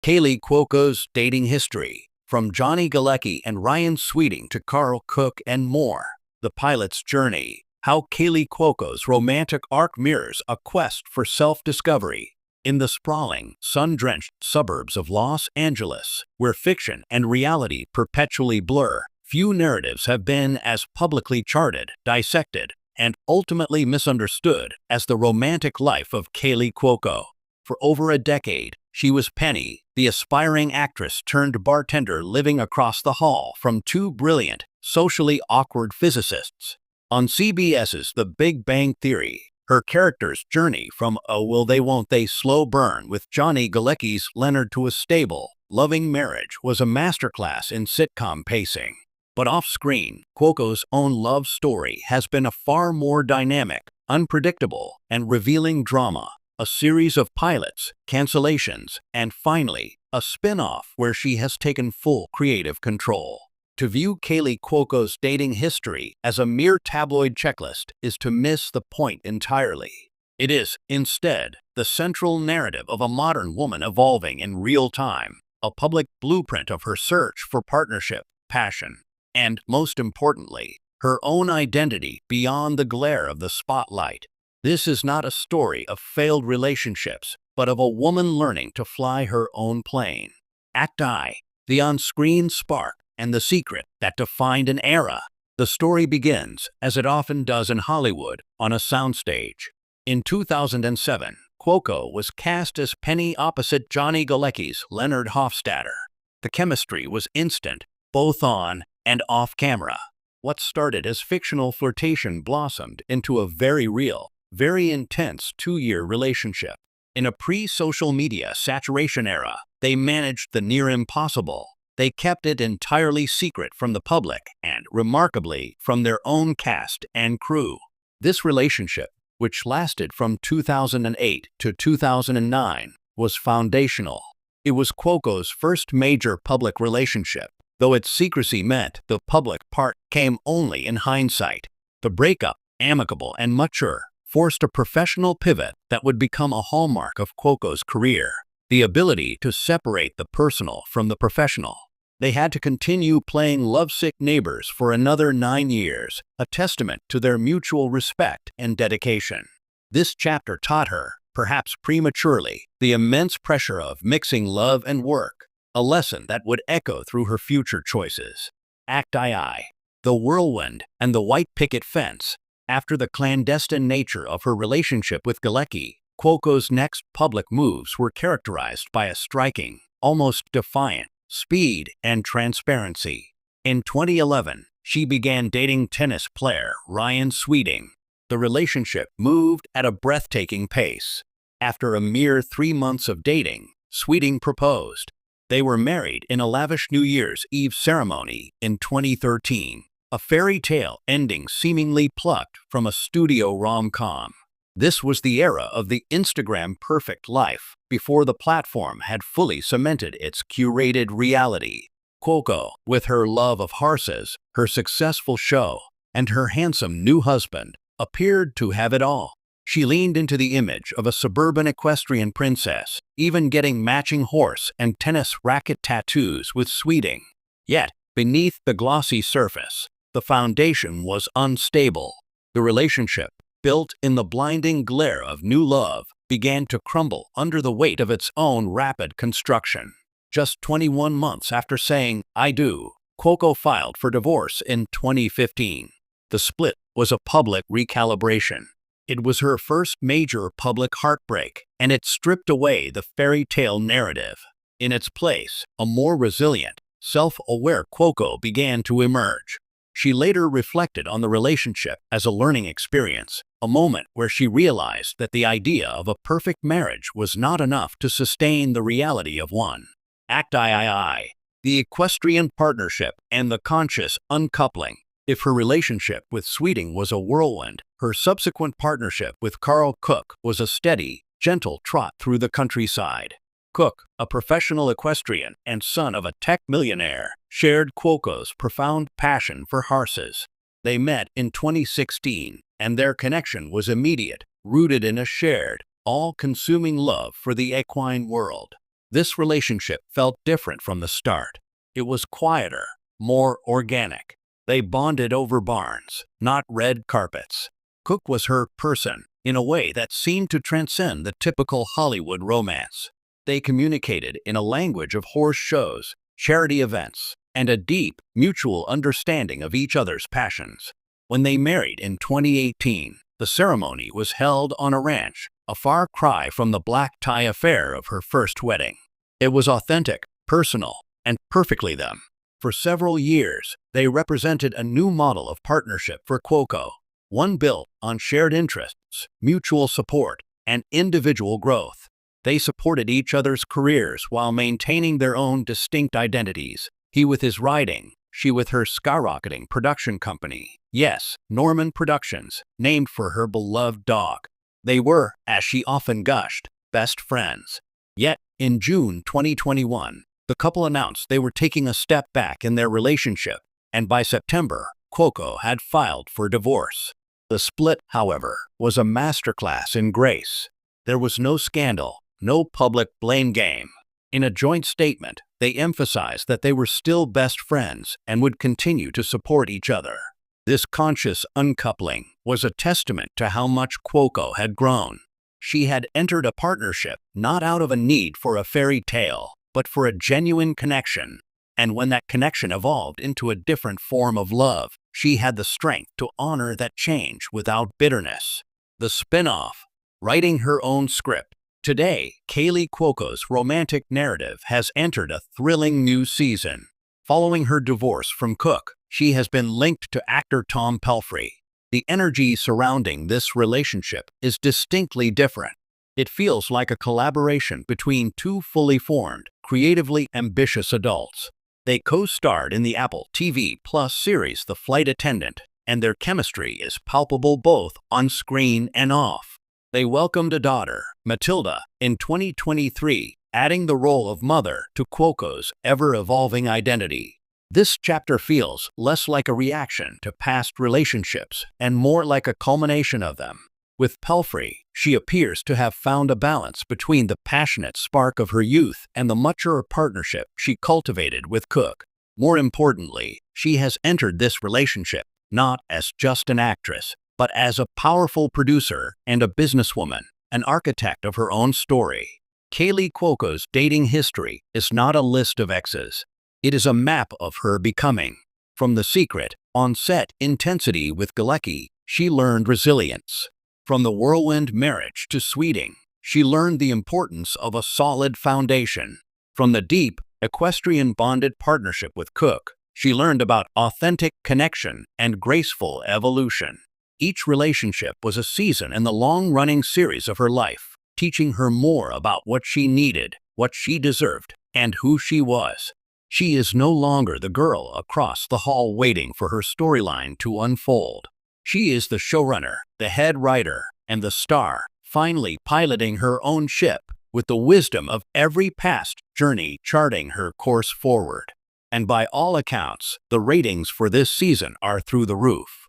Kaley Cuoco's dating history, from Johnny Galecki and Ryan Sweeting to Carl Cook and more. The pilot's journey, how Kaley Cuoco's romantic arc mirrors a quest for self-discovery. In the sprawling, sun-drenched suburbs of Los Angeles, where fiction and reality perpetually blur, few narratives have been as publicly charted, dissected, and ultimately misunderstood as the romantic life of Kaley Cuoco. For over a decade, she was Penny, the aspiring actress turned bartender living across the hall from two brilliant, socially awkward physicists. On CBS's The Big Bang Theory, her character's journey from a will-they-won't-they slow burn with Johnny Galecki's Leonard to a stable, loving marriage was a masterclass in sitcom pacing. But off-screen, Cuoco's own love story has been a far more dynamic, unpredictable, and revealing drama. A series of pilots, cancellations, and finally, a spin-off where she has taken full creative control. To view Kaley Cuoco's dating history as a mere tabloid checklist is to miss the point entirely. It is, instead, the central narrative of a modern woman evolving in real time, a public blueprint of her search for partnership, passion, and, most importantly, her own identity beyond the glare of the spotlight. This is not a story of failed relationships, but of a woman learning to fly her own plane. Act I, the on-screen spark and the secret that defined an era. The story begins, as it often does in Hollywood, on a soundstage. In 2007, Cuoco was cast as Penny opposite Johnny Galecki's Leonard Hofstadter. The chemistry was instant, both on and off camera. What started as fictional flirtation blossomed into a very real, very intense two-year relationship. In a pre-social media saturation era, they managed the near impossible. They kept it entirely secret from the public and, remarkably, from their own cast and crew. This relationship, which lasted from 2008 to 2009, was foundational. It was Cuoco's first major public relationship, though its secrecy meant the public part came only in hindsight. The breakup, amicable and mature, forced a professional pivot that would become a hallmark of Cuoco's career, the ability to separate the personal from the professional. They had to continue playing lovesick neighbors for another 9 years, a testament to their mutual respect and dedication. This chapter taught her, perhaps prematurely, the immense pressure of mixing love and work, a lesson that would echo through her future choices. Act II, the whirlwind and the white picket fence. After the clandestine nature of her relationship with Galecki, Cuoco's next public moves were characterized by a striking, almost defiant, speed and transparency. In 2011, she began dating tennis player Ryan Sweeting. The relationship moved at a breathtaking pace. After a mere 3 months of dating, Sweeting proposed. They were married in a lavish New Year's Eve ceremony in 2013. A fairy tale ending seemingly plucked from a studio rom-com. This was the era of the Instagram perfect life, before the platform had fully cemented its curated reality. Cuoco, with her love of horses, her successful show, and her handsome new husband, appeared to have it all. She leaned into the image of a suburban equestrian princess, even getting matching horse and tennis racket tattoos with Sweeting. Yet, beneath the glossy surface, the foundation was unstable. The relationship, built in the blinding glare of new love, began to crumble under the weight of its own rapid construction. Just 21 months after saying, "I do," Cuoco filed for divorce in 2015. The split was a public recalibration. It was her first major public heartbreak, and it stripped away the fairy tale narrative. In its place, a more resilient, self-aware Cuoco began to emerge. She later reflected on the relationship as a learning experience, a moment where she realized that the idea of a perfect marriage was not enough to sustain the reality of one. Act III, the equestrian partnership and the conscious uncoupling. If her relationship with Sweeting was a whirlwind, her subsequent partnership with Carl Cook was a steady, gentle trot through the countryside. Cook, a professional equestrian and son of a tech millionaire, shared Cuoco's profound passion for horses. They met in 2016, and their connection was immediate, rooted in a shared, all-consuming love for the equine world. This relationship felt different from the start. It was quieter, more organic. They bonded over barns, not red carpets. Cook was her person, in a way that seemed to transcend the typical Hollywood romance. They communicated in a language of horse shows, charity events, and a deep, mutual understanding of each other's passions. When they married in 2018, the ceremony was held on a ranch, a far cry from the black tie affair of her first wedding. It was authentic, personal, and perfectly them. For several years, they represented a new model of partnership for Cuoco, one built on shared interests, mutual support, and individual growth. They supported each other's careers while maintaining their own distinct identities, he with his writing, she with her skyrocketing production company. Yes, Norman Productions, named for her beloved dog. They were, as she often gushed, best friends. Yet, in June 2021, the couple announced they were taking a step back in their relationship, and by September, Cuoco had filed for divorce. The split, however, was a masterclass in grace. There was no scandal, no public blame game. In a joint statement, they emphasized that they were still best friends and would continue to support each other. This conscious uncoupling was a testament to how much Cuoco had grown. She had entered a partnership not out of a need for a fairy tale, but for a genuine connection. And when that connection evolved into a different form of love, she had the strength to honor that change without bitterness. The spin-off, writing her own script. Today, Kaley Cuoco's romantic narrative has entered a thrilling new season. Following her divorce from Cook, she has been linked to actor Tom Pelphrey. The energy surrounding this relationship is distinctly different. It feels like a collaboration between two fully formed, creatively ambitious adults. They co-starred in the Apple TV Plus series The Flight Attendant, and their chemistry is palpable both on screen and off. They welcomed a daughter, Matilda, in 2023, adding the role of mother to Cuoco's ever-evolving identity. This chapter feels less like a reaction to past relationships and more like a culmination of them. With Pelphrey, she appears to have found a balance between the passionate spark of her youth and the mature partnership she cultivated with Cook. More importantly, she has entered this relationship not as just an actress, but as a powerful producer and a businesswoman, an architect of her own story. Kaley Cuoco's dating history is not a list of exes. It is a map of her becoming. From The Secret, on-set intensity with Galecki, she learned resilience. From the whirlwind marriage to Sweeting, she learned the importance of a solid foundation. From the deep, equestrian bonded partnership with Cook, she learned about authentic connection and graceful evolution. Each relationship was a season in the long-running series of her life, teaching her more about what she needed, what she deserved, and who she was. She is no longer the girl across the hall waiting for her storyline to unfold. She is the showrunner, the head writer, and the star, finally piloting her own ship, with the wisdom of every past journey charting her course forward. And by all accounts, the ratings for this season are through the roof.